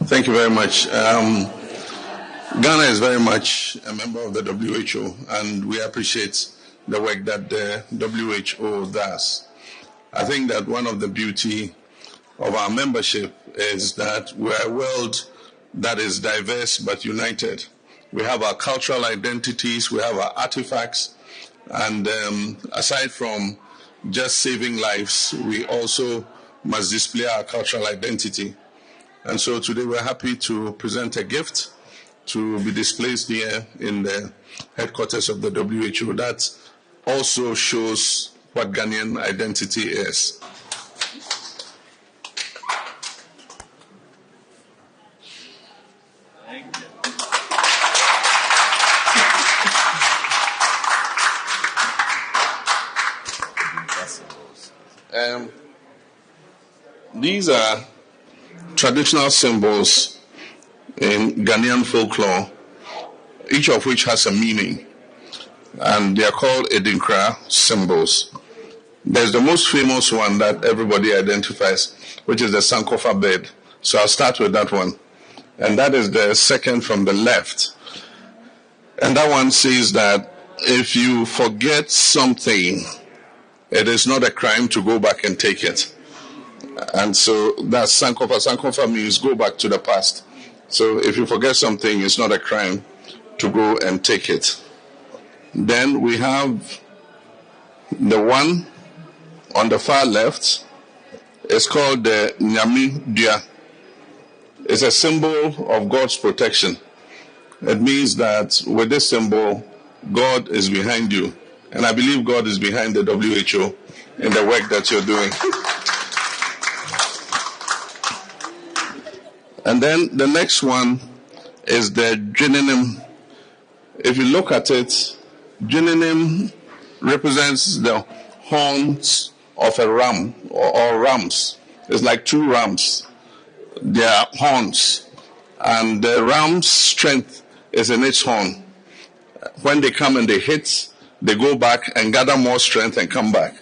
Thank you very much. Ghana is very much a member of the WHO, and we appreciate the work that the WHO does. I think that one of the beauty of our membership is that we're a world that is diverse but united. We have our cultural identities, we have our artifacts, and aside from just saving lives, we also must display our cultural identity. And so today we're happy to present a gift to be displayed here in the headquarters of the WHO that also shows what Ghanaian identity is. These are traditional symbols in Ghanaian folklore, each of which has a meaning, and they are called Edinkra symbols. There's the most famous one that everybody identifies, which is the Sankofa bird. So I'll start with that one. And that is the second from the left. And that one says that if you forget something, it is not a crime to go back and take it. And so that's Sankofa. Sankofa means go back to the past. So if you forget something, it's not a crime to go and take it. Then we have the one on the far left. It's called the Nyami Dua. It's a symbol of God's protection. It means that with this symbol, God is behind you. And I believe God is behind the WHO in the work that you're doing. And then the next one is the Geneva. If you look at it, Geneva represents the horns of a ram or rams. It's like two rams. They are horns. And the ram's strength is in its horn. When they come and they hit, they go back and gather more strength and come back.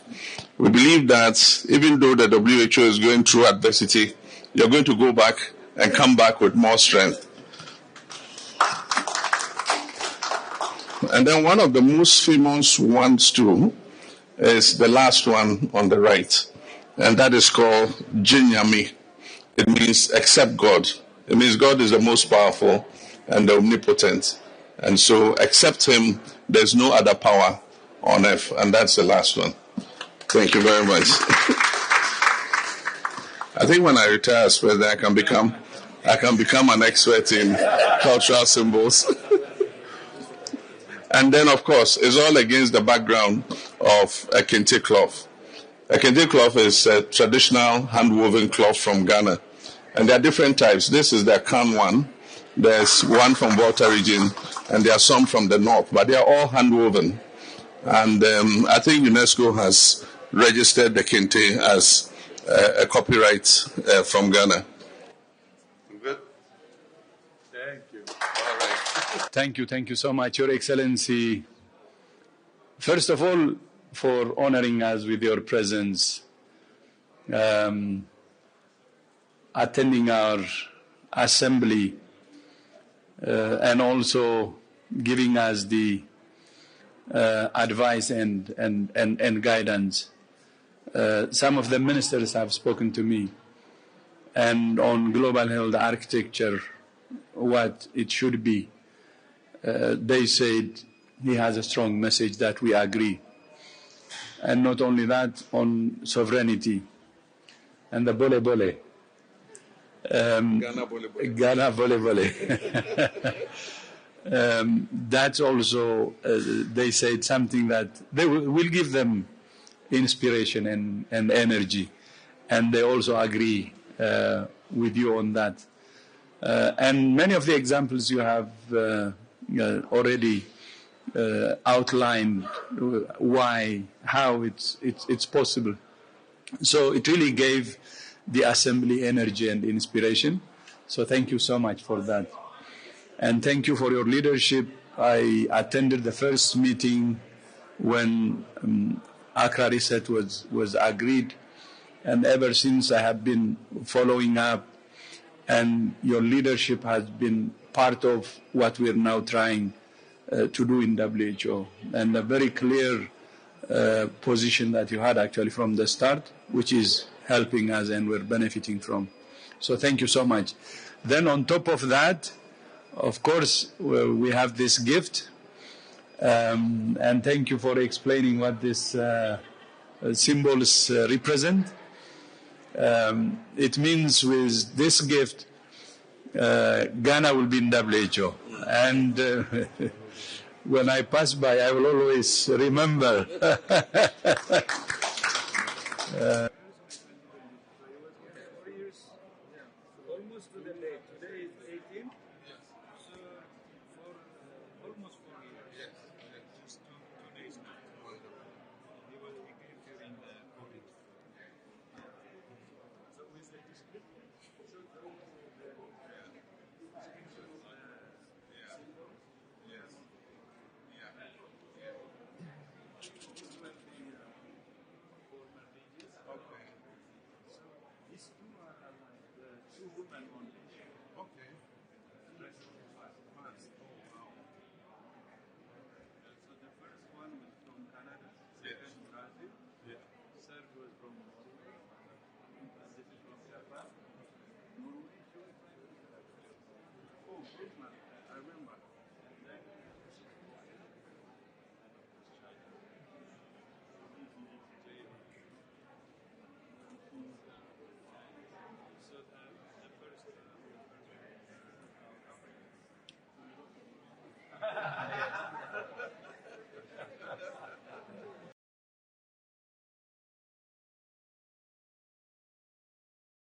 We believe that even though the WHO is going through adversity, you're going to go back and come back with more strength. And then one of the most famous ones too is the last one on the right. And that is called Jinyami. It means accept God. It means God is the most powerful and the omnipotent. And so accept him. There's no other power on earth. And that's the last one. Thank you very much. I think when I retire as president, I can become an expert in cultural symbols. And then, of course, it's all against the background of a kente cloth. A kente cloth is a traditional hand-woven cloth from Ghana. And there are different types. This is the Akan one. There's one from Volta region, and there are some from the north. But they are all hand-woven. And I think UNESCO has registered the kente as a copyright from Ghana. Good. Thank you. All right. Thank you so much, Your Excellency. First of all, for honoring us with your presence, attending our assembly, and also giving us the advice and guidance. Some of the ministers have spoken to me, and on global health architecture, what it should be. They said he has a strong message that we agree. And not only that, on sovereignty and the bole bole. Ghana bole bole. That's also, they said something that they will give them inspiration and energy. And they also agree with you on that. And many of the examples you have already outlined how it's possible. So it really gave the assembly energy and inspiration. So thank you so much for that. And thank you for your leadership. I attended the first meeting when Accra Reset was agreed. And ever since I have been following up and your leadership has been part of what we are now trying to do in WHO, and a very clear position that you had actually from the start, which is helping us and we're benefiting from. So thank you so much. Then on top of that, of course, we have this gift, and thank you for explaining what these symbols represent. It means with this gift, Ghana will be in WHO. And when I pass by, I will always remember. Almost to the date. Today is 18. So for almost 4 years. Yes. Just 2 days now. He came during the COVID. So with the these two are like the two women on